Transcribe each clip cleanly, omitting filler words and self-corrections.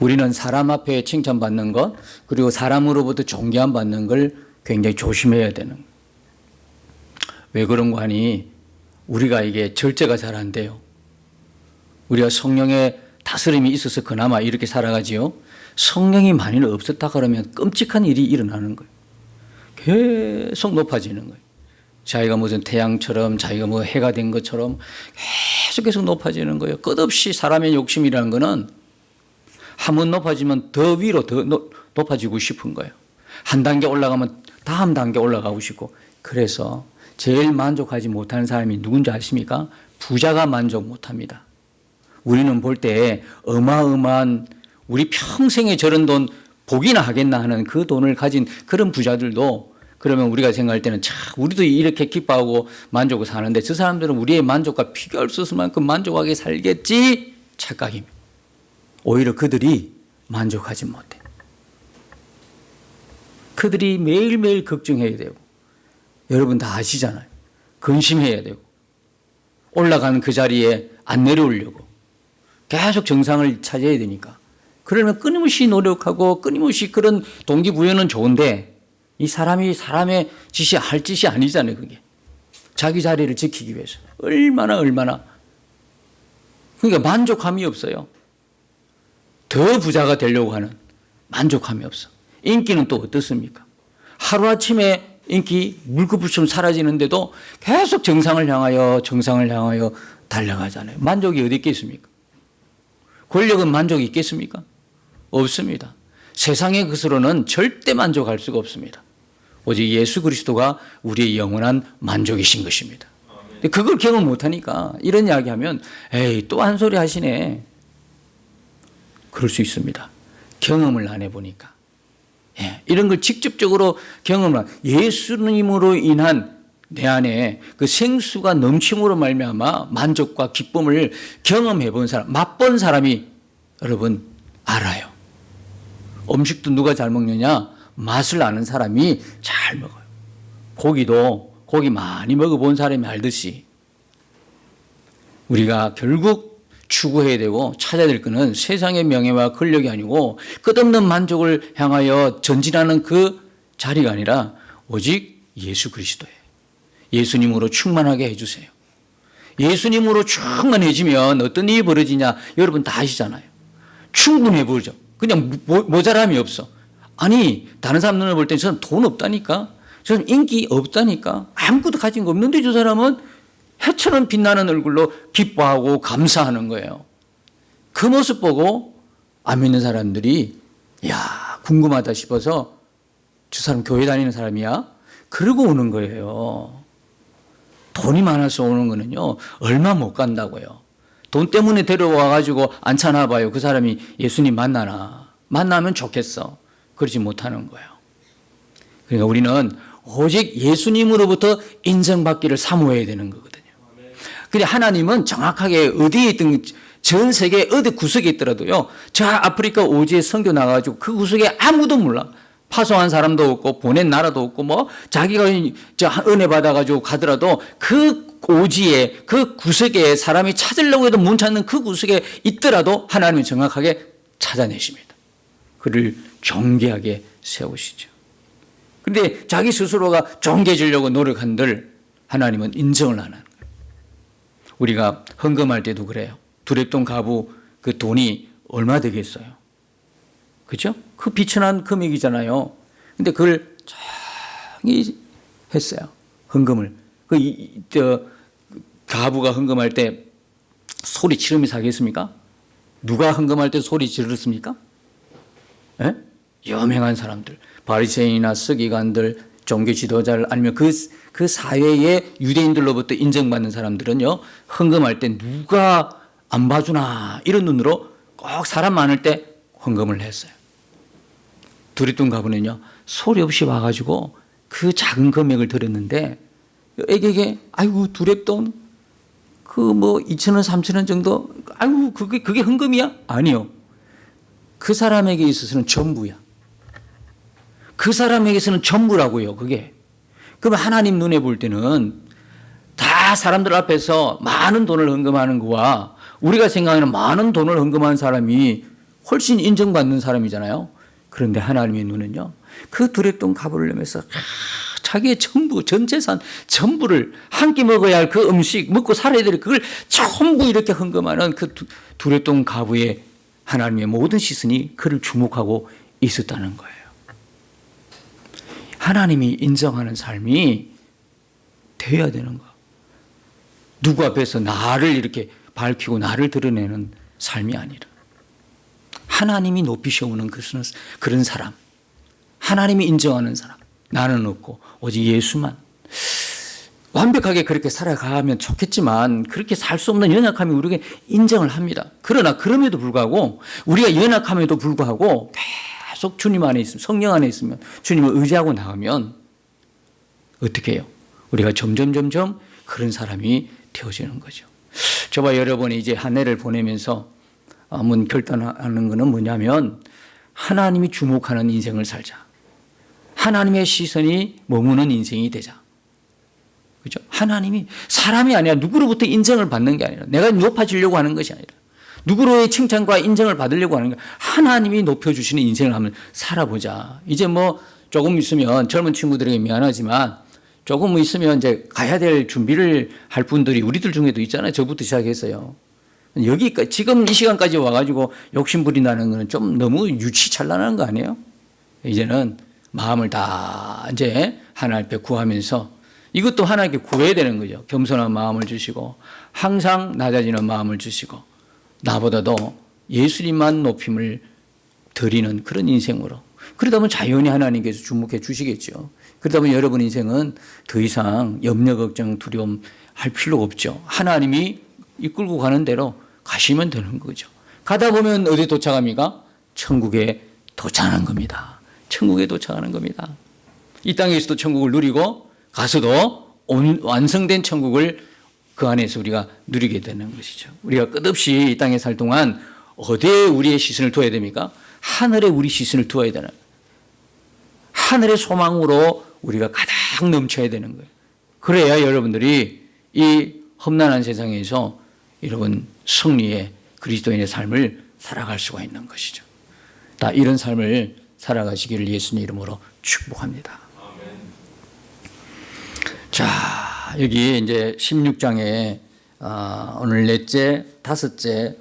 우리는 사람 앞에 칭찬받는 것, 그리고 사람으로부터 존귀함 받는 걸 굉장히 조심해야 되는 거예요. 왜 그런 거 하니? 우리가 이게 절제가 잘 안 돼요. 우리가 성령의 다스림이 있어서 그나마 이렇게 살아가지요. 성령이 만일 없었다 그러면 끔찍한 일이 일어나는 거예요. 계속 높아지는 거예요. 자기가 무슨 태양처럼, 자기가 뭐 해가 된 것처럼 계속 높아지는 거예요. 끝없이 사람의 욕심이라는 거는 한 번 높아지면 더 위로 더 높아지고 싶은 거예요. 한 단계 올라가면 다음 단계 올라가고 싶고. 그래서 제일 만족하지 못하는 사람이 누군지 아십니까? 부자가 만족 못합니다. 우리는 볼 때 어마어마한, 우리 평생에 저런 돈 복이나 하겠나 하는 그 돈을 가진 그런 부자들도, 그러면 우리가 생각할 때는 참 우리도 이렇게 기뻐하고 만족을 사는데 저 사람들은 우리의 만족과 비교할 수 없을 만큼 만족하게 살겠지? 착각입니다. 오히려 그들이 만족하지 못해. 그들이 매일매일 걱정해야 되고, 여러분 다 아시잖아요. 근심해야 되고, 올라가는 그 자리에 안 내려오려고 계속 정상을 찾아야 되니까. 그러면 끊임없이 노력하고 끊임없이 그런 동기부여는 좋은데, 이 사람이 사람의 할 짓이 아니잖아요. 그게 자기 자리를 지키기 위해서 얼마나 그러니까 만족함이 없어요. 더 부자가 되려고 하는 만족함이 없어. 인기는 또 어떻습니까? 하루아침에 인기 물급처럼 사라지는데도 계속 정상을 향하여 달려가잖아요. 만족이 어디 있겠습니까? 권력은 만족이 있겠습니까? 없습니다. 세상의 것으로는 절대 만족할 수가 없습니다. 오직 예수 그리스도가 우리의 영원한 만족이신 것입니다. 그걸 경험 못하니까 이런 이야기하면 에이 또 한 소리 하시네. 그럴 수 있습니다. 경험을 안 해보니까. 이런 걸 직접적으로 경험을, 예수님으로 인한 내 안에 그 생수가 넘침으로 말미암아 만족과 기쁨을 경험해 본 사람, 맛본 사람이 여러분 알아요. 음식도 누가 잘 먹느냐? 맛을 아는 사람이 잘 먹어요. 고기도 고기 많이 먹어본 사람이 알듯이 우리가 결국 추구해야 되고 찾아야 될 것은 세상의 명예와 권력이 아니고 끝없는 만족을 향하여 전진하는 그 자리가 아니라 오직 예수 그리스도예요. 예수님으로 충만하게 해주세요. 예수님으로 충만해지면 어떤 일이 벌어지냐? 여러분 다 아시잖아요. 충분해 보이죠. 그냥 모자람이 없어. 아니 다른 사람 눈을 볼 때 저는 돈 없다니까, 저는 인기 없다니까, 아무것도 가진 거 없는데 저 사람은 해처럼 빛나는 얼굴로 기뻐하고 감사하는 거예요. 그 모습 보고 안 믿는 사람들이 야 궁금하다 싶어서 저 사람 교회 다니는 사람이야? 그러고 오는 거예요. 돈이 많아서 오는 거는요 얼마 못 간다고요. 돈 때문에 데려와 가지고 안 차나 봐요. 그 사람이 예수님 만나면 좋겠어. 그러지 못하는 거예요. 그러니까 우리는 오직 예수님으로부터 인정받기를 사모해야 되는 거거든요. 근데 하나님은 정확하게 어디에 있든 전 세계 어디 구석에 있더라도요, 저 아프리카 오지에 선교 나가가지고 그 구석에 아무도 몰라. 파송한 사람도 없고 보낸 나라도 없고 뭐 자기가 은혜 받아가지고 가더라도 그 오지에 그 구석에 사람이 찾으려고 해도 못 찾는 그 구석에 있더라도 하나님은 정확하게 찾아내십니다. 그를 존귀하게 세우시죠. 그런데 자기 스스로가 존귀해지려고 노력한들 하나님은 인정을 안 하는 거예요. 우리가 헌금할 때도 그래요. 두렙돈 가부 그 돈이 얼마 되겠어요? 그죠? 그 비천한 금액이잖아요. 근데 그걸 정히 했어요. 헌금을. 가부가 헌금할 때 소리 지르면서 하겠습니까? 누가 헌금할 때 소리 지르습니까? 예? 유명한 사람들, 바리새인이나 서기관들, 종교 지도자를 아니면 그 사회의 유대인들로부터 인정받는 사람들은요, 헌금할 때 누가 안 봐주나 이런 눈으로 꼭 사람 많을 때 헌금을 했어요. 두립돈 가부는요 소리 없이 와가지고 그 작은 금액을 드렸는데 애에게 아이고 두립돈 그 뭐 2,000원 3,000원 정도 아이고 그게 헌금이야? 아니요. 그 사람에게 있어서는 전부야. 그 사람에게서는 전부라고요. 그게. 그럼 하나님 눈에 볼 때는 다 사람들 앞에서 많은 돈을 헌금하는 거와 우리가 생각하는 많은 돈을 헌금한 사람이 훨씬 인정받는 사람이잖아요. 그런데 하나님의 눈은요, 그 두렙돈 값을 내면서 자기의 전부, 전 재산 전부를 한 끼 먹어야 할 그 음식, 먹고 살아야 될 그걸 전부 이렇게 헌금하는 그 두렙돈 가부의 하나님의 모든 시선이 그를 주목하고 있었다는 거예요. 하나님이 인정하는 삶이 되어야 되는 거예요. 누구 앞에서 나를 이렇게 밝히고 나를 드러내는 삶이 아니라 하나님이 높이 세우는 그런 사람, 하나님이 인정하는 사람, 나는 없고 오직 예수만. 완벽하게 그렇게 살아가면 좋겠지만 그렇게 살 수 없는 연약함이 우리에게 인정을 합니다. 그러나 그럼에도 불구하고 우리가 연약함에도 불구하고 계속 주님 안에 있으면, 성령 안에 있으면, 주님을 의지하고 나가면 어떻게 해요? 우리가 점점 그런 사람이 되어지는 거죠. 저와 여러분이 이제 한 해를 보내면서 한번 결단하는 것은 뭐냐면 하나님이 주목하는 인생을 살자. 하나님의 시선이 머무는 인생이 되자. 그죠? 하나님이 사람이 아니라 누구로부터 인정을 받는 게 아니라 내가 높아지려고 하는 것이 아니라 누구로의 칭찬과 인정을 받으려고 하는 게 하나님이 높여주시는 인생을 한번 살아보자. 이제 뭐 조금 있으면 젊은 친구들에게 미안하지만 조금 있으면 이제 가야 될 준비를 할 분들이 우리들 중에도 있잖아요. 저부터 시작했어요. 여기까지 지금 이 시간까지 와가지고 욕심부리 나는 거는 좀 너무 유치찬란한 거 아니에요? 이제는 마음을 다 이제 하나님 앞에 구하면서 이것도 하나님께 구해야 되는 거죠. 겸손한 마음을 주시고 항상 낮아지는 마음을 주시고 나보다도 예수님만 높임을 드리는 그런 인생으로. 그러다 보면 자연히 하나님께서 주목해 주시겠죠. 그러다 보면 여러분 인생은 더 이상 염려, 걱정, 두려움 할 필요가 없죠. 하나님이 이끌고 가는 대로 가시면 되는 거죠. 가다 보면 어디에 도착합니까? 천국에 도착하는 겁니다. 천국에 도착하는 겁니다. 이 땅에서도 천국을 누리고 가서도 완성된 천국을 그 안에서 우리가 누리게 되는 것이죠. 우리가 끝없이 이 땅에 살 동안 어디에 우리의 시선을 두어야 됩니까? 하늘에 우리 시선을 두어야 되는 거예요. 하늘의 소망으로 우리가 가득 넘쳐야 되는 거예요. 그래야 여러분들이 이 험난한 세상에서 여러분 승리의 그리스도인의 삶을 살아갈 수가 있는 것이죠. 다 이런 삶을 살아가시기를 예수님 이름으로 축복합니다. 자, 여기 이제 16장에 오늘 넷째, 다섯째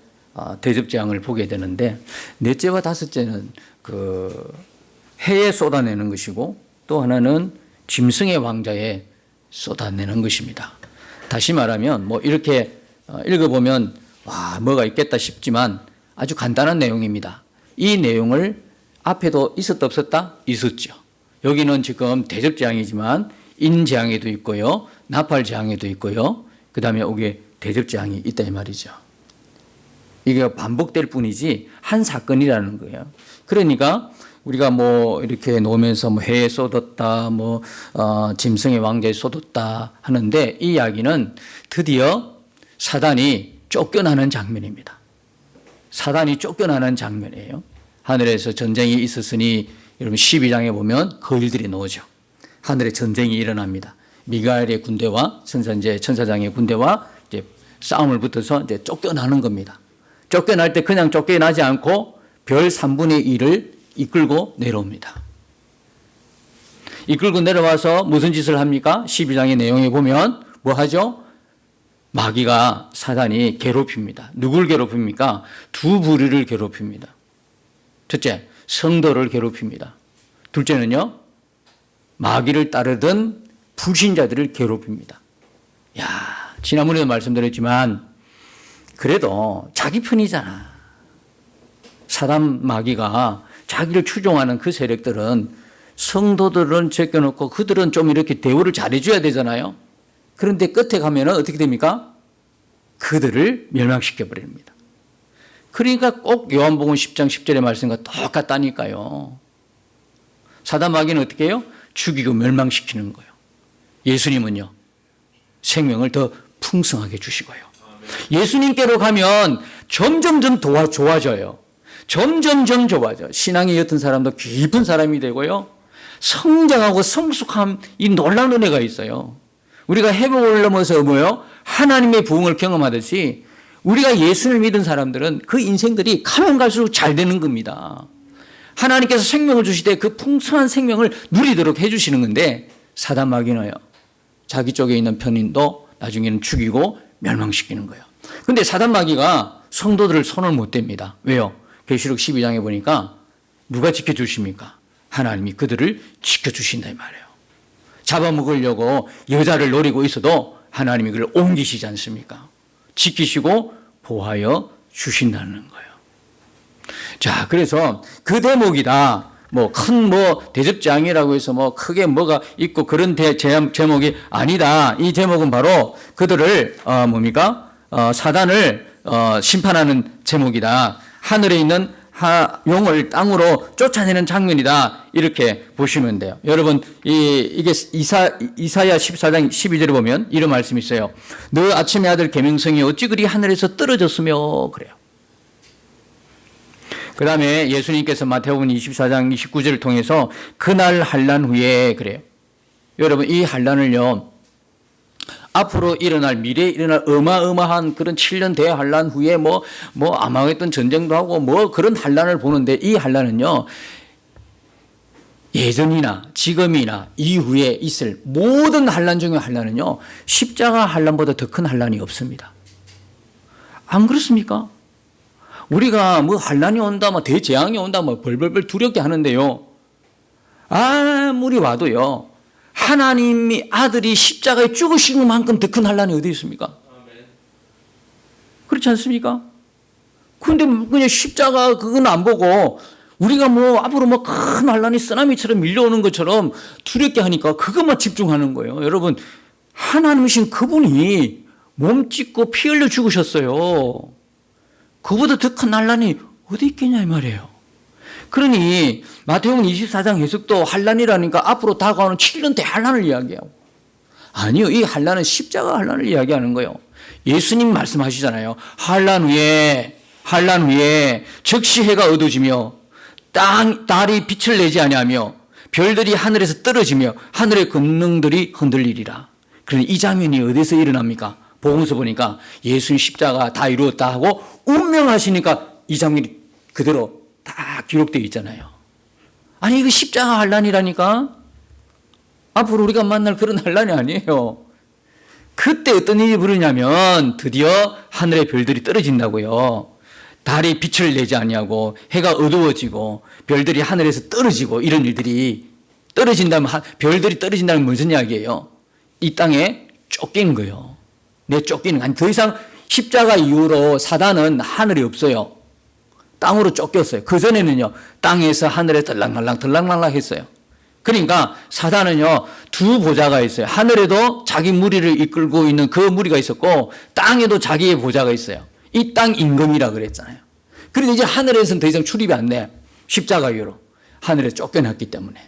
대접장을 보게 되는데 넷째와 다섯째는 그 해에 쏟아내는 것이고 또 하나는 짐승의 왕자에 쏟아내는 것입니다. 다시 말하면 뭐 이렇게 읽어보면 와 뭐가 있겠다 싶지만 아주 간단한 내용입니다. 이 내용을 앞에도 있었다 없었다? 있었죠. 여기는 지금 대접재앙이지만 인재앙에도 있고요. 나팔재앙에도 있고요. 그 다음에 여기에 대접재앙이 있다 이 말이죠. 이게 반복될 뿐이지 한 사건이라는 거예요. 그러니까 우리가 뭐 이렇게 놓으면서 뭐 해에 쏟았다, 뭐 짐승의 왕자에 쏟았다 하는데 이 이야기는 드디어 사단이 쫓겨나는 장면입니다. 사단이 쫓겨나는 장면이에요. 하늘에서 전쟁이 있었으니 여러분 12장에 보면 그 일들이 나오죠. 하늘에 전쟁이 일어납니다. 미가엘의 군대와 천사장의 군대와 이제 싸움을 붙어서 이제 쫓겨나는 겁니다. 쫓겨날 때 그냥 쫓겨나지 않고 별 3분의 1을 이끌고 내려옵니다. 이끌고 내려와서 무슨 짓을 합니까? 12장의 내용에 보면 뭐 하죠? 마귀가 사단이 괴롭힙니다. 누굴 괴롭힙니까? 두 부류를 괴롭힙니다. 첫째, 성도를 괴롭힙니다. 둘째는요, 마귀를 따르던 불신자들을 괴롭힙니다. 야, 지난번에도 말씀드렸지만 그래도 자기 편이잖아. 사단 마귀가 자기를 추종하는 그 세력들은 성도들은 제껴놓고 그들은 좀 이렇게 대우를 잘해줘야 되잖아요. 그런데 끝에 가면 어떻게 됩니까? 그들을 멸망시켜버립니다. 그러니까 꼭 요한복음 10장 10절의 말씀과 똑같다니까요. 사단 마귀는 어떻게 해요? 죽이고 멸망시키는 거예요. 예수님은요, 생명을 더 풍성하게 주시고요. 예수님께로 가면 점점점 좋아져요. 점점점 좋아져. 신앙의 어떤 사람도 깊은 사람이 되고요. 성장하고 성숙함, 이 놀라운 은혜가 있어요. 우리가 회복을 넘어서 뭐요? 하나님의 부흥을 경험하듯이 우리가 예수를 믿은 사람들은 그 인생들이 가면 갈수록 잘 되는 겁니다. 하나님께서 생명을 주실 때 그 풍성한 생명을 누리도록 해주시는 건데 사단 마귀는요. 자기 쪽에 있는 편인도 나중에는 죽이고 멸망시키는 거예요. 근데 사단 마귀가 성도들을 손을 못 댑니다. 왜요? 계시록 12장에 보니까 누가 지켜주십니까? 하나님이 그들을 지켜주신다 이 말이에요. 잡아먹으려고 여자를 노리고 있어도 하나님이 그를 옮기시지 않습니까? 지키시고 보호하여 주신다는 거예요. 자, 그래서 그 대목이다. 큰 대접장이라고 해서 크게 뭐가 있고 그런 제목이 아니다. 이 제목은 바로 그들을 사단을 심판하는 제목이다. 하늘에 있는 용을 땅으로 쫓아내는 장면이다. 이렇게 보시면 돼요. 여러분, 이게 이사야 14장 12절에 보면 이런 말씀이 있어요. 너 아침의 아들 계명성이 어찌 그리 하늘에서 떨어졌으며 그래요. 그 다음에 예수님께서 마태복음 24장 29절을 통해서 그날 환난 후에 그래요. 여러분, 이 환난을요, 앞으로 일어날, 미래에 일어날 어마어마한 그런 7년 대환난 후에 아마겟돈 전쟁도 하고 그런 환난을 보는데 이 환난은요, 예전이나 지금이나 이후에 있을 모든 환난 중의 환난은요, 십자가 환난보다 더 큰 환난이 없습니다. 안 그렇습니까? 우리가 환난이 온다, 대재앙이 온다, 벌벌벌 두렵게 하는데요. 아무리 와도요, 하나님이 아들이 십자가에 죽으신 만큼 더 큰 환난이 어디 있습니까? 그렇지 않습니까? 그런데 그냥 십자가 그건 안 보고 우리가 앞으로 큰 환난이 쓰나미처럼 밀려오는 것처럼 두렵게 하니까 그것만 집중하는 거예요. 여러분, 하나님이신 그분이 몸 찢고 피 흘려 죽으셨어요. 그보다 더 큰 환난이 어디 있겠냐 이 말이에요. 그러니 마태복음 24장 해석도 환난이라니까 앞으로 다가오는 7년 대환난을 이야기하고, 아니요, 이 환난은 십자가 환난을 이야기하는 거예요. 예수님 말씀하시잖아요. 환난 후에 즉시 해가 어두워지며 달이 빛을 내지 아니하며 별들이 하늘에서 떨어지며 하늘의 권능들이 흔들리리라. 그런데 이 장면이 어디서 일어납니까? 복음서 보니까 예수님 십자가 다 이루었다 하고 운명하시니까 이 장면이 그대로 다 기록되어 있잖아요. 아니, 이거 십자가 환난이라니까? 앞으로 우리가 만날 그런 환난이 아니에요. 그때 어떤 일이 벌어지냐면 드디어 하늘의 별들이 떨어진다고요. 달이 빛을 내지 아니하고 해가 어두워지고 별들이 하늘에서 떨어지고 이런 일들이 떨어진다면, 별들이 떨어진다는 무슨 이야기예요? 이 땅에 쫓기는 거예요. 쫓기는, 아니 더 이상 십자가 이후로 사단은 하늘이 없어요. 땅으로 쫓겼어요. 그전에는요, 땅에서 하늘에 들락날락 했어요. 그러니까 사단은요, 두 보좌가 있어요. 하늘에도 자기 무리를 이끌고 있는 그 무리가 있었고, 땅에도 자기의 보좌가 있어요. 이 땅 임금이라 그랬잖아요. 그런데 이제 하늘에서는 더 이상 출입이 안 돼. 십자가 이후로. 하늘에 쫓겨났기 때문에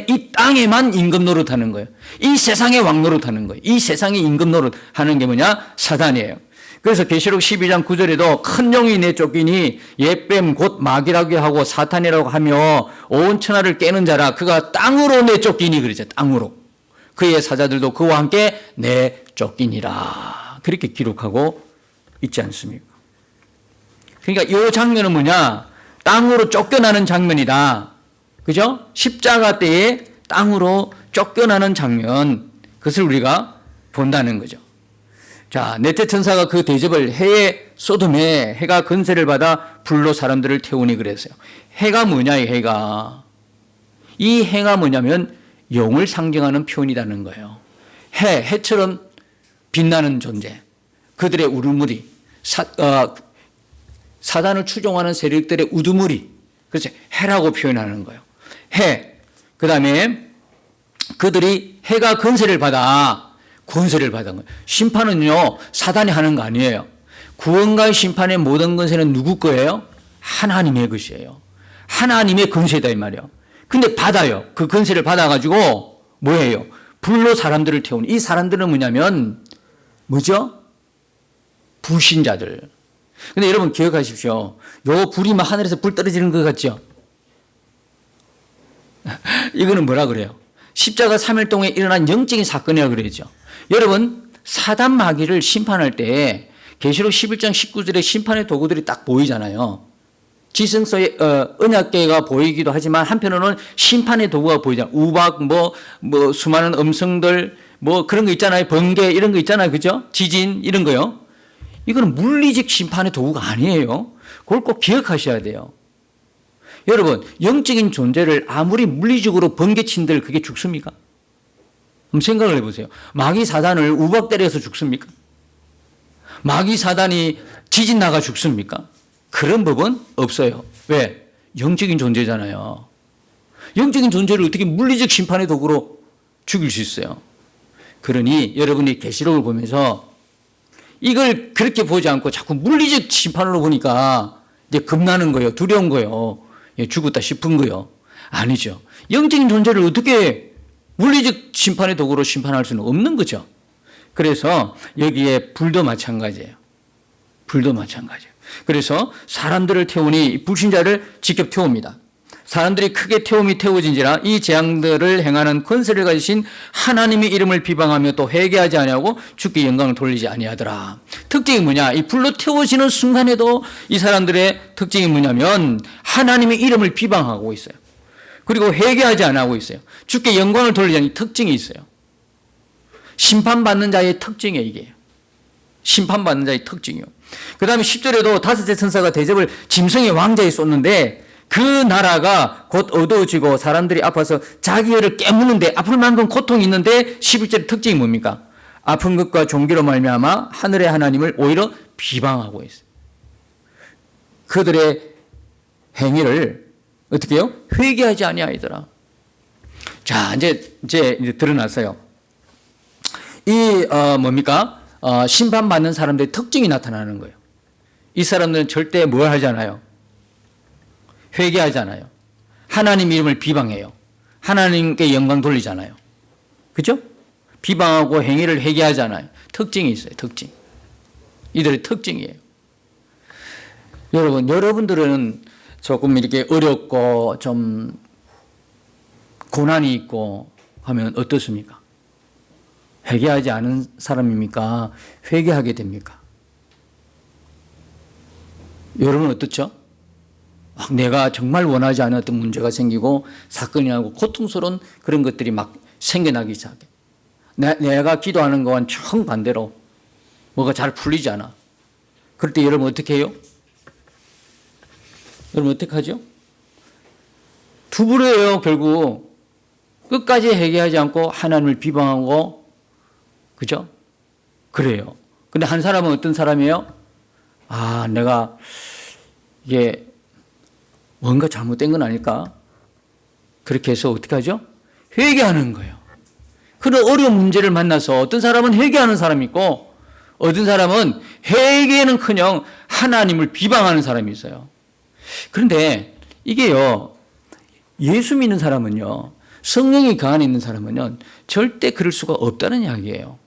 이 땅에만 임금 노릇하는 거예요. 이 세상의 왕 노릇하는 거예요. 이 세상의 임금 노릇하는 게 뭐냐? 사단이에요. 그래서 계시록 12장 9절에도 큰 영이 내쫓기니 옛뱀 곧 마귀라고 하고 사탄이라고 하며 온 천하를 깨는 자라 그가 땅으로 내쫓기니 그러죠. 땅으로. 그의 사자들도 그와 함께 내쫓기니라. 그렇게 기록하고 있지 않습니까? 그러니까 이 장면은 뭐냐? 땅으로 쫓겨나는 장면이다. 그죠? 십자가 때에 땅으로 쫓겨나는 장면, 그것을 우리가 본다는 거죠. 자, 넷째 천사가 그 대접을 해에 소돔에 해가 건세를 받아 불로 사람들을 태우니 그랬어요. 해가 뭐냐, 이 해가. 이 해가 뭐냐면 영을 상징하는 표현이라는 거예요. 해처럼 빛나는 존재. 그들의 우두머리, 사단을 추종하는 세력들의 우두머리. 그래서 해라고 표현하는 거예요. 해. 그 다음에 그들이 해가 권세를 받은 거예요. 심판은요, 사단이 하는 거 아니에요. 구원과 심판의 모든 권세는 누구 거예요? 하나님의 것이에요. 하나님의 권세다 이 말이에요. 근데 받아요. 그 권세를 받아가지고 뭐예요? 불로 사람들을 태우는. 이 사람들은 뭐냐면 뭐죠? 불신자들. 근데 여러분 기억하십시오. 요 불이 막 하늘에서 불 떨어지는 것 같죠? 이거는 뭐라 그래요? 십자가 3일 동안에 일어난 영적인 사건이라고 그러죠. 여러분, 사단 마귀를 심판할 때 계시록 11장 19절에 심판의 도구들이 딱 보이잖아요. 지성소의 언약궤가 보이기도 하지만 한편으로는 심판의 도구가 보이잖아요. 우박, 수많은 음성들, 그런 거 있잖아요. 번개 이런 거 있잖아요. 그죠? 지진 이런 거요. 이거는 물리적 심판의 도구가 아니에요. 그걸 꼭 기억하셔야 돼요. 여러분, 영적인 존재를 아무리 물리적으로 번개친들 그게 죽습니까? 한번 생각을 해보세요. 마귀 사단을 우박 때려서 죽습니까? 마귀 사단이 지진 나가 죽습니까? 그런 법은 없어요. 왜? 영적인 존재잖아요. 영적인 존재를 어떻게 물리적 심판의 도구로 죽일 수 있어요? 그러니 여러분이 계시록을 보면서 이걸 그렇게 보지 않고 자꾸 물리적 심판으로 보니까 이제 겁나는 거예요. 두려운 거예요. 죽었다 싶은 거예요. 아니죠. 영적인 존재를 어떻게 물리적 심판의 도구로 심판할 수는 없는 거죠. 그래서 여기에 불도 마찬가지예요. 불도 마찬가지예요. 그래서 사람들을 태우니 불신자를 직접 태웁니다. 사람들이 크게 태워진지라 이 재앙들을 행하는 권세를 가지신 하나님의 이름을 비방하며 또 회개하지 아니하고 주께 영광을 돌리지 아니하더라. 특징이 뭐냐? 이 불로 태워지는 순간에도 이 사람들의 특징이 뭐냐면 하나님의 이름을 비방하고 있어요. 그리고 회개하지 않고 있어요. 주께 영광을 돌리지 않는 특징이 있어요. 심판받는 자의 특징이에요, 이게. 심판받는 자의 특징이요. 그 다음에 10절에도 다섯째 천사가 대접을 짐승의 왕자에 쏟는데 그 나라가 곧 어두워지고 사람들이 아파서 자기 혀를 깨무는데 아플 만큼 고통이 있는데 11절 특징이 뭡니까? 아픈 것과 종기로 말미암아 하늘의 하나님을 오히려 비방하고 있어요. 그들의 행위를 어떻게 해요? 회개하지 아니하더라. 자, 이제 드러났어요. 이 심판받는 사람들의 특징이 나타나는 거예요. 이 사람들은 절대 뭘 하잖아요. 회개하잖아요. 하나님 이름을 비방해요. 하나님께 영광 돌리잖아요. 그죠? 비방하고 행위를 회개하잖아요. 특징이 있어요. 특징. 이들의 특징이에요. 여러분들은 조금 이렇게 어렵고 좀 고난이 있고 하면 어떻습니까? 회개하지 않은 사람입니까? 회개하게 됩니까? 여러분은 어떻죠? 막 내가 정말 원하지 않았던 문제가 생기고 사건이 나고 고통스러운 그런 것들이 막 생겨나기 시작해. 내가 기도하는 거와는 정반대로 뭐가 잘 풀리지 않아. 그럴 때 여러분 어떻게 해요? 여러분 어떻게 하죠? 두부려요. 결국 끝까지 회개하지 않고 하나님을 비방하고, 그죠? 그래요. 근데 한 사람은 어떤 사람이에요? 내가 이게 뭔가 잘못된 건 아닐까? 그렇게 해서 어떻게 하죠? 회개하는 거예요. 그런 어려운 문제를 만나서 어떤 사람은 회개하는 사람이 있고 어떤 사람은 회개는커녕 하나님을 비방하는 사람이 있어요. 그런데 이게요, 예수 믿는 사람은요, 성령이 그 안에 있는 사람은요, 절대 그럴 수가 없다는 이야기예요.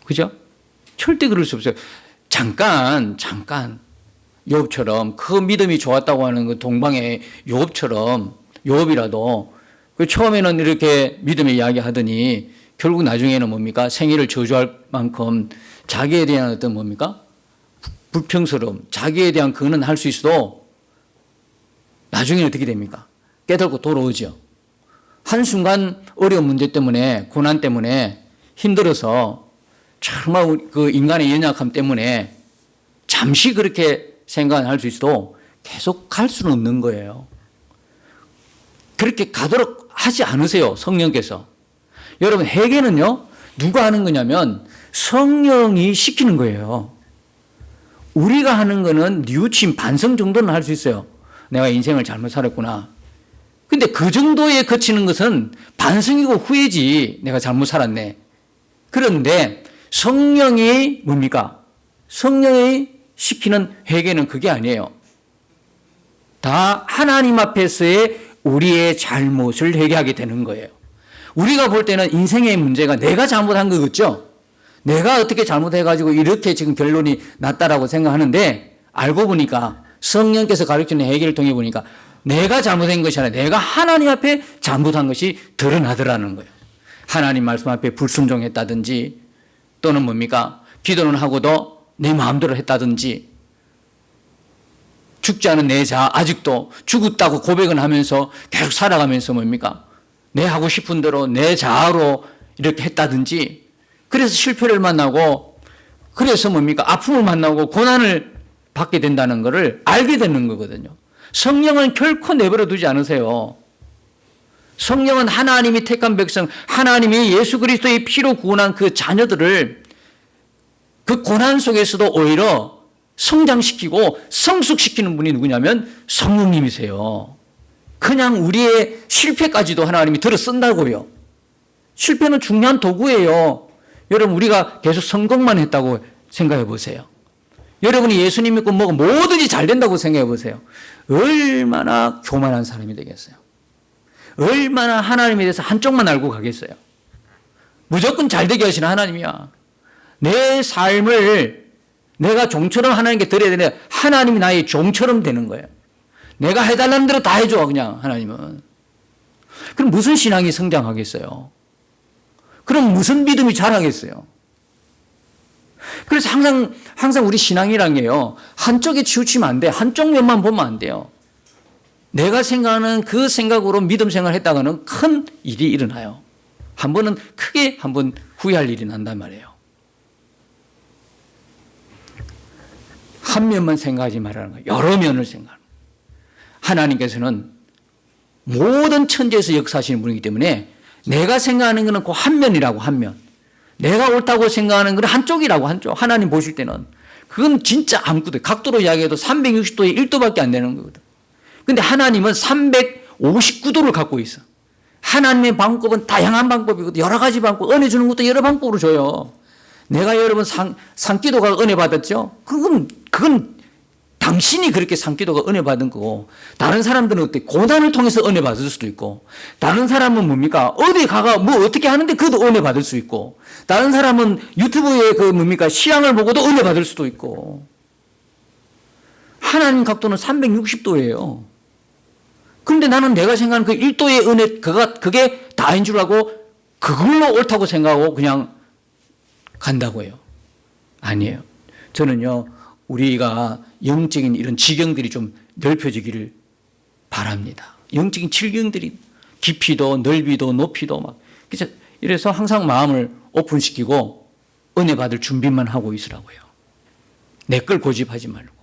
그죠? 절대 그럴 수 없어요. 잠깐 욥처럼 그 믿음이 좋았다고 하는 그 동방의 욥처럼 욥이라도 그 처음에는 이렇게 믿음의 이야기 하더니 결국 나중에는 뭡니까? 생애를 저주할 만큼 자기에 대한 어떤 뭡니까? 불평스러움, 자기에 대한 그는 할 수 있어도 나중에 어떻게 됩니까? 깨닫고 돌아오죠. 한순간 어려운 문제 때문에, 고난 때문에 힘들어서 정말 그 인간의 연약함 때문에 잠시 그렇게 생각할 수 있어도 계속 갈 수는 없는 거예요. 그렇게 가도록 하지 않으세요, 성령께서. 여러분, 회개는요, 누가 하는 거냐면 성령이 시키는 거예요. 우리가 하는 거는 뉘우침, 반성 정도는 할 수 있어요. 내가 인생을 잘못 살았구나. 근데 그 정도에 그치는 것은 반성이고 후회지. 내가 잘못 살았네. 그런데 성령이 뭡니까? 성령이 시키는 회개는 그게 아니에요. 다 하나님 앞에서의 우리의 잘못을 회개하게 되는 거예요. 우리가 볼 때는 인생의 문제가 내가 잘못한 거겠죠? 내가 어떻게 잘못해가지고 이렇게 지금 결론이 났다라고 생각하는데 알고 보니까 성령께서 가르치는 회개를 통해 보니까 내가 잘못한 것이 아니라 내가 하나님 앞에 잘못한 것이 드러나더라는 거예요. 하나님 말씀 앞에 불순종했다든지 또는 뭡니까? 기도는 하고도 내 마음대로 했다든지, 죽지 않은 내 자 아직도 죽었다고 고백은 하면서 계속 살아가면서 뭡니까? 내 하고 싶은 대로 내 자아로 이렇게 했다든지, 그래서 실패를 만나고, 그래서 뭡니까? 아픔을 만나고 고난을 받게 된다는 것을 알게 되는 거거든요. 성령은 결코 내버려 두지 않으세요. 성령은 하나님이 택한 백성, 하나님이 예수 그리스도의 피로 구원한 그 자녀들을 그 고난 속에서도 오히려 성장시키고 성숙시키는 분이 누구냐면 성령님이세요. 그냥 우리의 실패까지도 하나님이 들어 쓴다고요. 실패는 중요한 도구예요. 여러분, 우리가 계속 성공만 했다고 생각해 보세요. 여러분이 예수님 믿고 뭐가 뭐든지 잘 된다고 생각해 보세요. 얼마나 교만한 사람이 되겠어요. 얼마나 하나님에 대해서 한쪽만 알고 가겠어요. 무조건 잘 되게 하시는 하나님이야. 내 삶을 내가 종처럼 하나님께 드려야 되는데 하나님이 나의 종처럼 되는 거예요. 내가 해달라는 대로 다 해줘, 그냥 하나님은. 그럼 무슨 신앙이 성장하겠어요? 그럼 무슨 믿음이 자라겠어요? 그래서 항상 우리 신앙이란 게요, 한쪽에 치우치면 안 돼. 한쪽 면만 보면 안 돼요. 내가 생각하는 그 생각으로 믿음 생활을 했다가는 큰 일이 일어나요. 한 번은 크게 한 번 후회할 일이 난단 말이에요. 한 면만 생각하지 말라는 거예요. 여러 면을 생각하는 거예요. 하나님께서는 모든 천지에서 역사하시는 분이기 때문에 내가 생각하는 것은 그 한 면이라고, 한 면. 내가 옳다고 생각하는 것은 한쪽이라고, 한쪽. 하나님 보실 때는. 그건 진짜 아무것도, 각도로 이야기해도 360도에 1도밖에 안 되는 거거든. 근데 하나님은 359도를 갖고 있어. 하나님의 방법은 다양한 방법이거든. 여러 가지 방법, 은혜 주는 것도 여러 방법으로 줘요. 내가 여러분 산기도가 은혜 받았죠? 그건 당신이 그렇게 산기도가 은혜 받은 거고, 다른 사람들은 어때? 고난을 통해서 은혜 받을 수도 있고, 다른 사람은 뭡니까? 어디 가가 뭐 어떻게 하는데 그도 은혜 받을 수 있고, 다른 사람은 유튜브에 그 뭡니까? 시향을 보고도 은혜 받을 수도 있고. 하나님 각도는 360도예요. 그런데 나는 내가 생각하는 그 1도의 은혜, 그게 다인 줄 알고 그걸로 옳다고 생각하고 그냥 간다고 해요. 아니에요. 저는요, 우리가 영적인 이런 지경들이 좀 넓혀지기를 바랍니다. 영적인 지경들이 깊이도 넓이도 높이도 막. 이래서 항상 마음을 오픈시키고 은혜 받을 준비만 하고 있으라고요. 내 걸 고집하지 말고.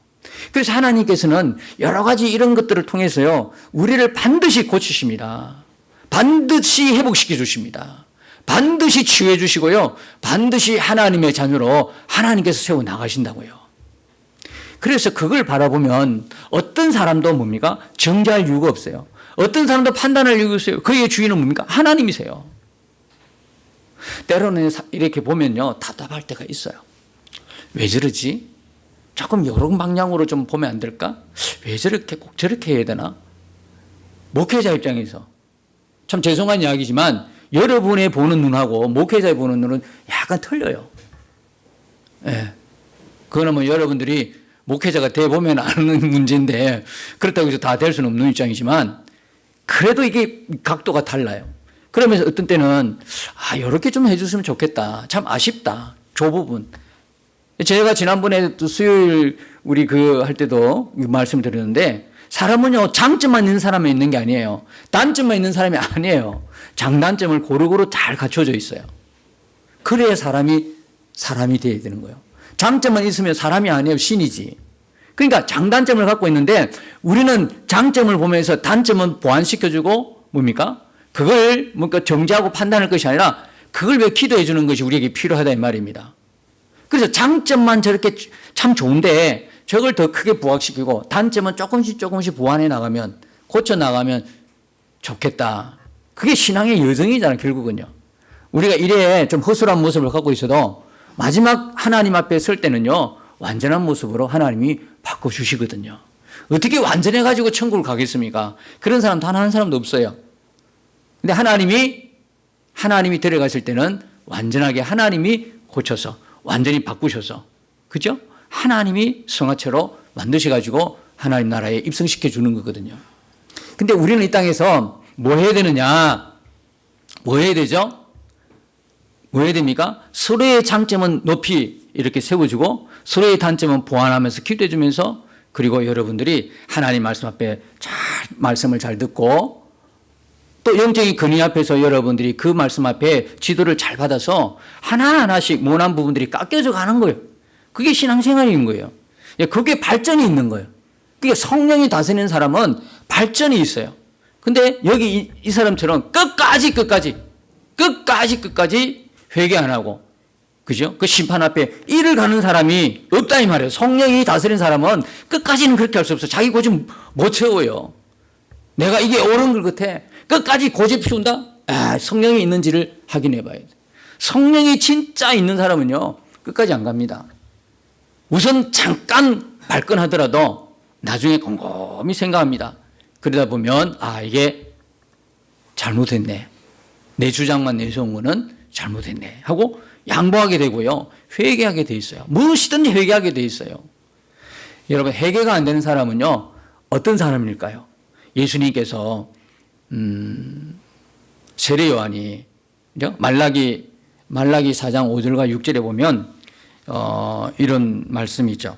그래서 하나님께서는 여러 가지 이런 것들을 통해서요, 우리를 반드시 고치십니다. 반드시 회복시켜 주십니다. 반드시 치유해 주시고요, 반드시 하나님의 자녀로 하나님께서 세워 나가신다고요. 그래서 그걸 바라보면 어떤 사람도 뭡니까? 정죄할 이유가 없어요. 어떤 사람도 판단할 이유가 없어요. 그의 주인은 뭡니까? 하나님이세요. 때로는 이렇게 보면요, 답답할 때가 있어요. 왜 저러지? 조금 여러 방향으로 좀 보면 안 될까? 왜 저렇게 꼭 저렇게 해야 되나? 목회자 입장에서 참 죄송한 이야기지만 여러분의 보는 눈하고 목회자의 보는 눈은 약간 틀려요. 예. 그거는 뭐 여러분들이 목회자가 돼 보면 아는 문제인데, 그렇다고 해서 다 될 수는 없는 입장이지만 그래도 이게 각도가 달라요. 그러면서 어떤 때는 이렇게 좀 해줬으면 좋겠다. 참 아쉽다. 저 부분. 제가 지난번에 또 수요일 우리 할 때도 말씀드렸는데, 사람은요, 장점만 있는 사람이 있는 게 아니에요. 단점만 있는 사람이 아니에요. 장단점을 고루고루 잘 갖춰져 있어요. 그래야 사람이 돼야 되는 거예요. 장점만 있으면 사람이 아니에요. 신이지. 그러니까 장단점을 갖고 있는데, 우리는 장점을 보면서 단점은 보완시켜주고, 뭡니까? 그걸 뭔가 정지하고 판단할 것이 아니라 그걸 왜 기도해 주는 것이 우리에게 필요하다 이 말입니다. 그래서 장점만 저렇게 참 좋은데 저걸 더 크게 부각시키고 단점은 조금씩 보완해 나가면, 고쳐 나가면 좋겠다. 그게 신앙의 여정이잖아요, 결국은요. 우리가 이래 좀 허술한 모습을 갖고 있어도 마지막 하나님 앞에 설 때는요, 완전한 모습으로 하나님이 바꿔주시거든요. 어떻게 완전해가지고 천국을 가겠습니까? 그런 사람 단 한 사람도 없어요. 근데 하나님이 데려갔을 때는 완전하게 하나님이 고쳐서 완전히 바꾸셔서, 그죠? 하나님이 성화체로 만드셔가지고 하나님 나라에 입성시켜 주는 거거든요. 근데 우리는 이 땅에서 뭐 해야 되느냐? 뭐 해야 되죠? 뭐 해야 됩니까? 서로의 장점은 높이 이렇게 세워주고 서로의 단점은 보완하면서 기도해 주면서, 그리고 여러분들이 하나님 말씀 앞에 말씀을 잘 듣고 또 영적인 근위 앞에서 여러분들이 그 말씀 앞에 지도를 잘 받아서 하나하나씩 모난 부분들이 깎여져 가는 거예요. 그게 신앙생활인 거예요. 그게 발전이 있는 거예요. 그게 성령이 다스리는 사람은 발전이 있어요. 근데 여기 이 사람처럼 끝까지 회개 안 하고, 그죠? 그 심판 앞에 이를 가는 사람이 없다 이 말이에요. 성령이 다스리는 사람은 끝까지는 그렇게 할 수 없어요. 자기 고집 못 채워요. 내가 이게 옳은 것 같아. 끝까지 고집 피운다? 성령이 있는지를 확인해 봐야 돼. 성령이 진짜 있는 사람은요, 끝까지 안 갑니다. 우선 잠깐 발끈하더라도 나중에 곰곰이 생각합니다. 그러다 보면 이게 잘못했네. 내 주장만 내세운 거는 잘못했네 하고 양보하게 되고요. 회개하게 돼 있어요. 무엇이든지 회개하게 돼 있어요. 여러분, 회개가 안 되는 사람은요, 어떤 사람일까요? 예수님께서 세례 요한이 말라기 4장 5절과 6절에 보면 이런 말씀이 있죠.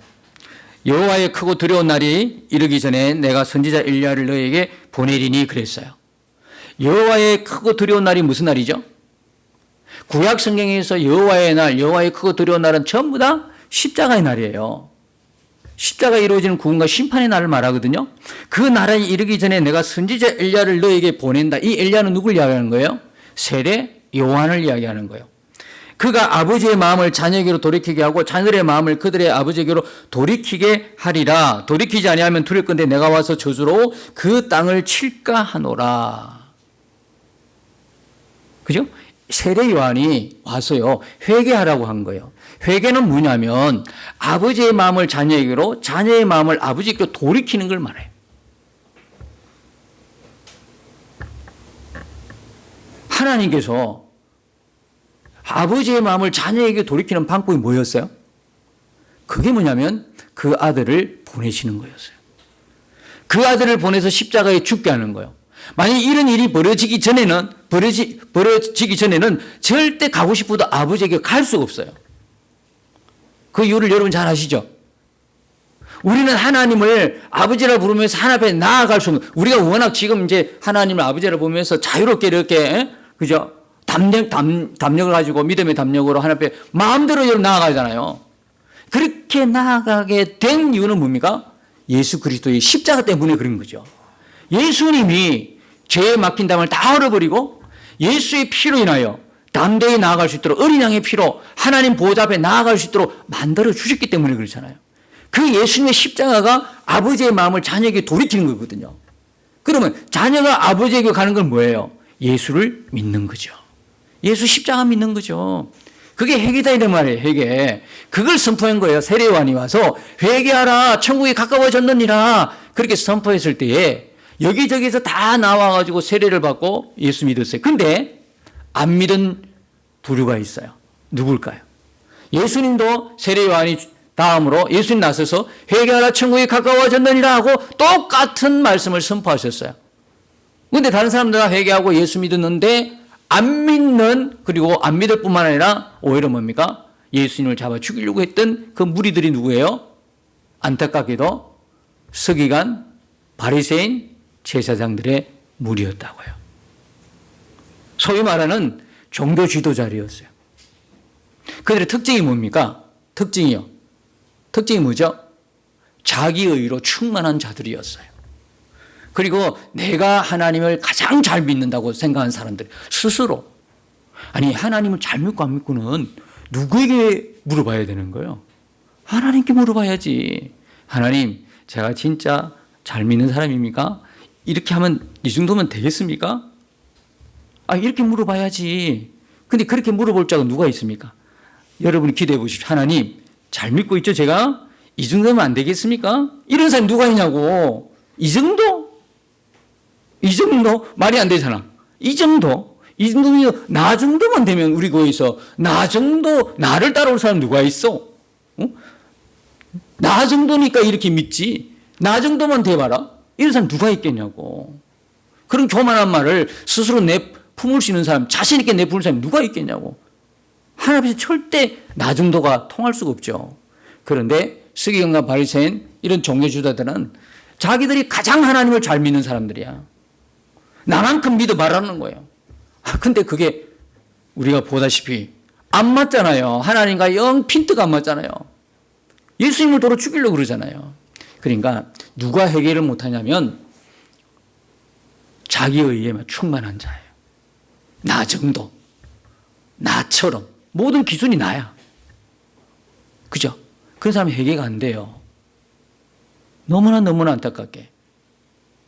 여호와의 크고 두려운 날이 이르기 전에 내가 선지자 엘리야를 너에게 보내리니 그랬어요. 여호와의 크고 두려운 날이 무슨 날이죠? 구약 성경에서 여호와의 날, 여호와의 크고 두려운 날은 전부 다 십자가의 날이에요. 십자가 이루어지는 구원과 심판의 날을 말하거든요. 그 날에 이르기 전에 내가 선지자 엘리야를 너에게 보낸다. 이 엘리야는 누굴 이야기하는 거예요? 세례 요한을 이야기하는 거예요. 그가 아버지의 마음을 자녀에게로 돌이키게 하고 자녀의 마음을 그들의 아버지에게로 돌이키게 하리라. 돌이키지 아니하면 두릴 건데 내가 와서 저주로 그 땅을 칠까 하노라. 그죠? 세례 요한이 와서요, 회개하라고 한 거예요. 회개는 뭐냐면 아버지의 마음을 자녀에게로, 자녀의 마음을 아버지께로 돌이키는 걸 말해요. 하나님께서 아버지의 마음을 자녀에게 돌이키는 방법이 뭐였어요? 그게 뭐냐면 그 아들을 보내시는 거였어요. 그 아들을 보내서 십자가에 죽게 하는 거예요. 만약 이런 일이 벌어지기 전에는 절대 가고 싶어도 아버지에게 갈 수가 없어요. 그 이유를 여러분 잘 아시죠? 우리는 하나님을 아버지라 부르면서 하나님 앞에 나아갈 수 없는, 우리가 워낙 지금 이제 하나님을 아버지라 부르면서 자유롭게 이렇게, 그죠? 담력을 가지고 믿음의 담력으로 하나님 앞에 마음대로 여러분 나아가잖아요. 그렇게 나아가게 된 이유는 뭡니까? 예수 그리스도의 십자가 때문에 그런 거죠. 예수님이 죄에 막힌 담을 다 얼어버리고 예수의 피로 인하여 담대히 나아갈 수 있도록, 어린 양의 피로 하나님 보호자 앞에 나아갈 수 있도록 만들어 주셨기 때문에 그렇잖아요. 그 예수님의 십자가가 아버지의 마음을 자녀에게 돌이키는 거거든요. 그러면 자녀가 아버지에게 가는 건 뭐예요? 예수를 믿는 거죠. 예수 십자가 믿는 거죠. 그게 회개다 이런 말이에요. 회개. 그걸 선포한 거예요. 세례 요한이 와서 회개하라, 천국이 가까워졌느니라, 그렇게 선포했을 때에 여기저기서 다 나와가지고 세례를 받고 예수 믿었어요. 근데 안 믿은 부류가 있어요. 누굴까요? 예수님도 세례 요한이 다음으로 예수님 나서서 회개하라, 천국이 가까워졌느니라 하고 똑같은 말씀을 선포하셨어요. 근데 다른 사람들 다 회개하고 예수 믿었는데 안 믿는, 그리고 안 믿을 뿐만 아니라 오히려 뭡니까? 예수님을 잡아 죽이려고 했던 그 무리들이 누구예요? 안타깝게도 서기관, 바리새인, 제사장들의 무리였다고요. 소위 말하는 종교 지도자리였어요. 그들의 특징이 뭡니까? 특징이 뭐죠? 자기의로 충만한 자들이었어요. 그리고 내가 하나님을 가장 잘 믿는다고 생각하는 사람들 스스로, 아니 하나님을 잘 믿고 안 믿고는 누구에게 물어봐야 되는 거예요? 하나님께 물어봐야지. 하나님, 제가 진짜 잘 믿는 사람입니까? 이렇게 하면 이 정도면 되겠습니까? 이렇게 물어봐야지. 근데 그렇게 물어볼 자가 누가 있습니까? 여러분이 기대해 보십시오. 하나님, 잘 믿고 있죠 제가? 이 정도면 안 되겠습니까? 이런 사람이 누가 있냐고. 이 정도 말이 안 되잖아. 이 정도면 나 정도만 되면 우리 교회에서 나를 따라올 사람 누가 있어? 나 정도니까 이렇게 믿지. 나 정도만 돼봐라. 이런 사람 누가 있겠냐고. 그런 교만한 말을 스스로 내품을 수 있는 사람, 자신 있게 내품을 사람이 누가 있겠냐고. 하나님 앞에서 절대 나 정도가 통할 수가 없죠. 그런데 서기관과 바리새인 이런 종교주자들은 자기들이 가장 하나님을 잘 믿는 사람들이야. 나만큼 믿어 말하는 거예요. 근데 그게 우리가 보다시피 안 맞잖아요. 하나님과 영 핀트가 안 맞잖아요. 예수님을 도로 죽이려고 그러잖아요. 그러니까 누가 해결을 못하냐면 자기 의에만 충만한 자예요. 나 정도, 나처럼 모든 기준이 나야. 그죠? 그런 사람이 해결가 안 돼요. 너무나 안타깝게.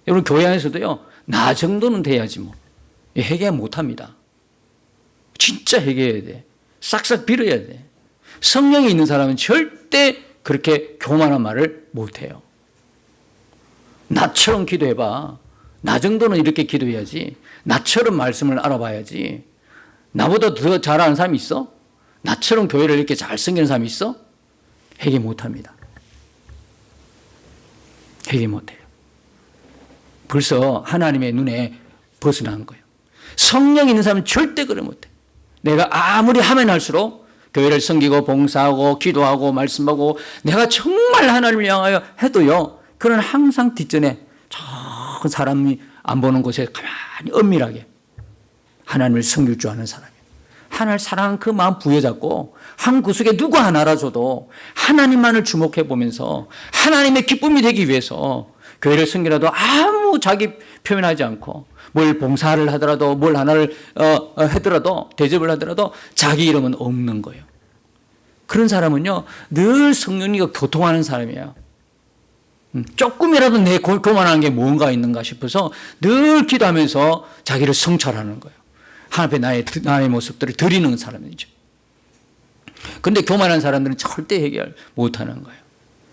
여러분 교회 안에서도요. 나 정도는 돼야지 뭐. 해결 못합니다. 진짜 해결해야 돼. 싹싹 빌어야 돼. 성령이 있는 사람은 절대 그렇게 교만한 말을 못해요. 나처럼 기도해봐. 나 정도는 이렇게 기도해야지. 나처럼 말씀을 알아봐야지. 나보다 더 잘하는 사람이 있어? 나처럼 교회를 이렇게 잘 섬기는 사람이 있어? 해결 못합니다. 해결 못해요. 벌써 하나님의 눈에 벗어나는 거예요. 성령 있는 사람은 절대 그걸 못해. 내가 아무리 하면 할수록 교회를 섬기고 봉사하고 기도하고 말씀하고 내가 정말 하나님을 향하여 해도요. 그는 항상 뒷전에 저 사람이 안 보는 곳에 가만히 은밀하게 하나님을 섬길 줄 아는 사람이에요. 하나님을 사랑하는 그 마음 부여잡고 한 구석에 누구 하나 알아줘도 하나님만을 주목해 보면서 하나님의 기쁨이 되기 위해서 교회를 섬기라도 아무 자기 표현하지 않고 뭘 봉사를 하더라도 뭘 하나를 하더라도 대접을 하더라도 자기 이름은 없는 거예요. 그런 사람은요 늘 성령님과 교통하는 사람이에요. 조금이라도 내 교만한 게 뭔가 있는가 싶어서 늘 기도하면서 자기를 성찰하는 거예요. 하나님 앞에 나의 모습들을 드리는 사람이죠. 그런데 교만한 사람들은 절대 해결 못하는 거예요.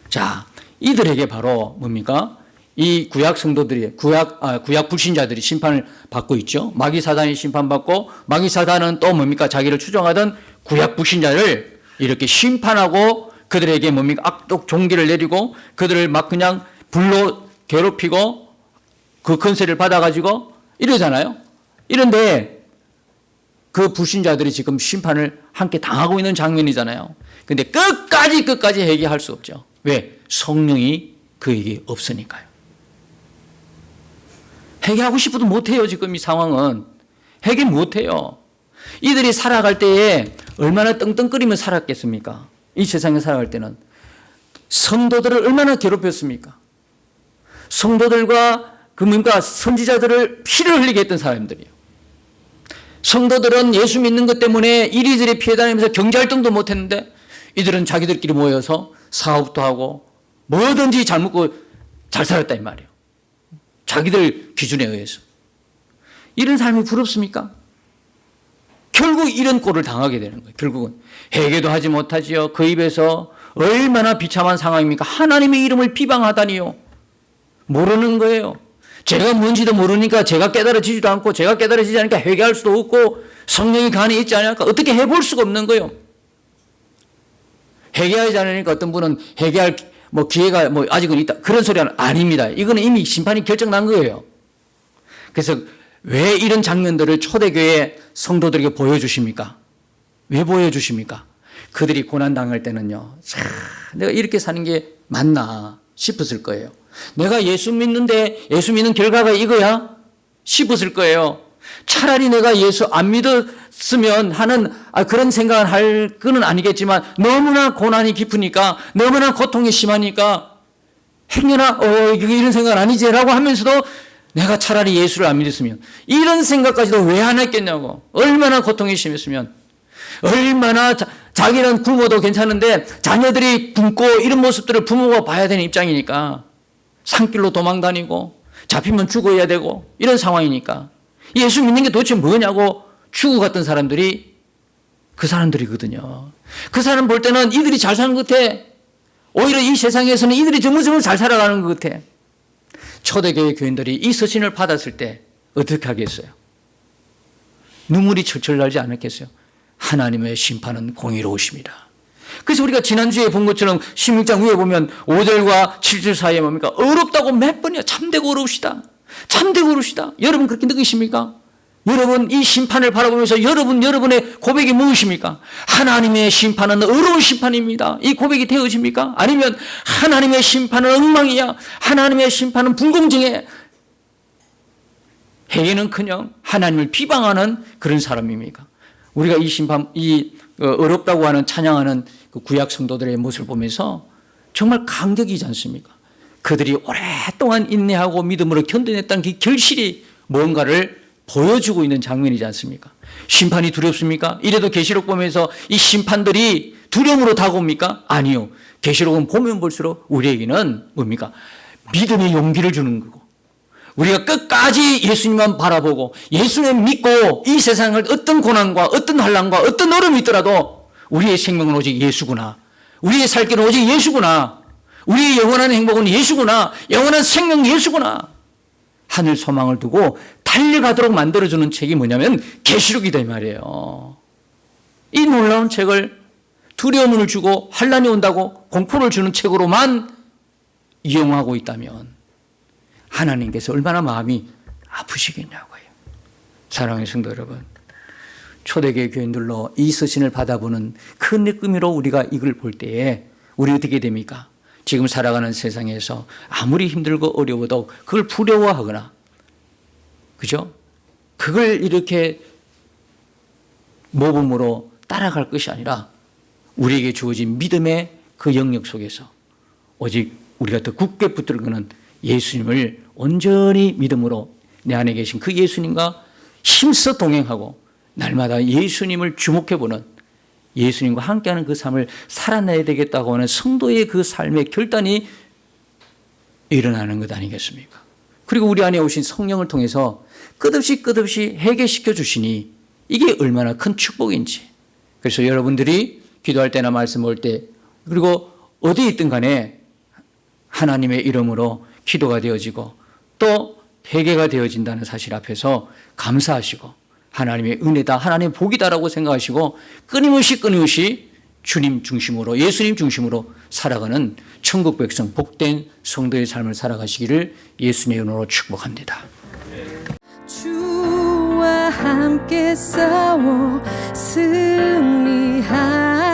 자, 이들에게 바로 뭡니까? 이 구약 성도들이 구약 불신자들이 심판을 받고 있죠. 마귀 사단이 심판받고 마귀 사단은 또 뭡니까? 자기를 추종하던 구약 불신자를 이렇게 심판하고 그들에게 뭡니까? 악독 종기를 내리고 그들을 막 그냥 불로 괴롭히고 그 권세를 받아가지고 이러잖아요. 이런데 그 불신자들이 지금 심판을 함께 당하고 있는 장면이잖아요. 근데 끝까지 해결할 수 없죠. 왜? 성령이 그에게 없으니까요. 해결하고 싶어도 못해요. 지금 이 상황은. 해결 못해요. 이들이 살아갈 때에 얼마나 떵떵거리며 살았겠습니까? 이 세상에 살아갈 때는. 성도들을 얼마나 괴롭혔습니까? 성도들과 선지자들을 피를 흘리게 했던 사람들이에요. 성도들은 예수 믿는 것 때문에 이리저리 피해 다니면서 경제활동도 못했는데 이들은 자기들끼리 모여서 사업도 하고 뭐든지 잘 먹고 잘 살았다 이 말이에요. 자기들 기준에 의해서. 이런 삶이 부럽습니까? 결국 이런 꼴을 당하게 되는 거예요. 결국은 회개도 하지 못하지요. 그 입에서 얼마나 비참한 상황입니까? 하나님의 이름을 비방하다니요. 모르는 거예요. 제가 뭔지도 모르니까 제가 깨달아지지도 않고 제가 깨달아지지 않으니까 회개할 수도 없고 성령이 간에 있지 않으니까 어떻게 해볼 수가 없는 거예요. 회개하지 않으니까 어떤 분은 회개할 기회가 아직은 있다. 그런 소리는 아닙니다. 이거는 이미 심판이 결정난 거예요. 그래서 왜 이런 장면들을 초대교회 성도들에게 보여주십니까? 왜 보여주십니까? 그들이 고난당할 때는요. 내가 이렇게 사는 게 맞나 싶었을 거예요. 내가 예수 믿는데 예수 믿는 결과가 이거야? 싶었을 거예요. 차라리 내가 예수 안 믿었으면 하는 그런 생각을 할 건 아니겠지만 너무나 고난이 깊으니까 너무나 고통이 심하니까 행여나 이런 생각은 아니지라고 하면서도 내가 차라리 예수를 안 믿었으면 이런 생각까지도 왜 안 했겠냐고. 얼마나 고통이 심했으면 얼마나 자기는 굶어도 괜찮은데 자녀들이 굶고 이런 모습들을 부모가 봐야 되는 입장이니까 산길로 도망다니고 잡히면 죽어야 되고 이런 상황이니까 예수 믿는 게 도대체 뭐냐고 죽어갔던 사람들이 그 사람들이거든요. 그 사람 볼 때는 이들이 잘 사는 것 같아. 오히려 이 세상에서는 이들이 정말 잘 살아가는 것 같아. 초대교회 교인들이 이 서신을 받았을 때 어떻게 하겠어요? 눈물이 철철 나지 않았겠어요? 하나님의 심판은 공의로우십니다. 그래서 우리가 지난주에 본 것처럼 16장 위에 보면 5절과 7절 사이에 뭡니까? 어렵다고 몇 번이야. 참되고 어려우시다. 참되고 어려우시다. 여러분 그렇게 느끼십니까? 여러분 이 심판을 바라보면서 여러분의 고백이 무엇입니까? 하나님의 심판은 어려운 심판입니다. 이 고백이 되어집니까? 아니면 하나님의 심판은 엉망이야. 하나님의 심판은 불공정해. 회개는커녕 하나님을 비방하는 그런 사람입니까? 우리가 이 심판, 어렵다고 하는 찬양하는 그 구약 성도들의 모습을 보면서 정말 감격이지 않습니까? 그들이 오랫동안 인내하고 믿음으로 견뎌냈다는 그 결실이 뭔가를 보여주고 있는 장면이지 않습니까? 심판이 두렵습니까? 이래도 계시록 보면서 이 심판들이 두려움으로 다가옵니까? 아니요. 계시록은 보면 볼수록 우리에게는 뭡니까? 믿음의 용기를 주는 거고, 우리가 끝까지 예수님만 바라보고 예수님 믿고 이 세상을 어떤 고난과 어떤 환난과 어떤 어려움이 있더라도 우리의 생명은 오직 예수구나. 우리의 살 길은 오직 예수구나. 우리의 영원한 행복은 예수구나. 영원한 생명 예수구나. 하늘 소망을 두고 달려가도록 만들어주는 책이 뭐냐면 계시록이다 이 말이에요. 이 놀라운 책을 두려움을 주고 환난이 온다고 공포를 주는 책으로만 이용하고 있다면 하나님께서 얼마나 마음이 아프시겠냐고요. 사랑하는 성도 여러분, 초대교회 교인들로 이 서신을 받아보는 큰 느낌으로 우리가 이걸 볼 때에 우리 어떻게 됩니까? 지금 살아가는 세상에서 아무리 힘들고 어려워도 그걸 부러워하거나, 그죠? 그걸 이렇게 모범으로 따라갈 것이 아니라 우리에게 주어진 믿음의 그 영역 속에서 오직 우리가 더 굳게 붙들고는 예수님을 온전히 믿음으로 내 안에 계신 그 예수님과 힘써 동행하고 날마다 예수님을 주목해보는, 예수님과 함께하는 그 삶을 살아내야 되겠다고 하는 성도의 그 삶의 결단이 일어나는 것 아니겠습니까? 그리고 우리 안에 오신 성령을 통해서 끝없이 회개시켜 주시니 이게 얼마나 큰 축복인지. 그래서 여러분들이 기도할 때나 말씀 올 때, 그리고 어디에 있든 간에 하나님의 이름으로 기도가 되어지고 또 회개가 되어진다는 사실 앞에서 감사하시고 하나님의 은혜다, 하나님의 복이다라고 생각하시고 끊임없이 주님 중심으로, 예수님 중심으로 살아가는 천국 백성, 복된 성도의 삶을 살아가시기를 예수님의 이름으로 축복합니다. 주와 함께 싸워 승리하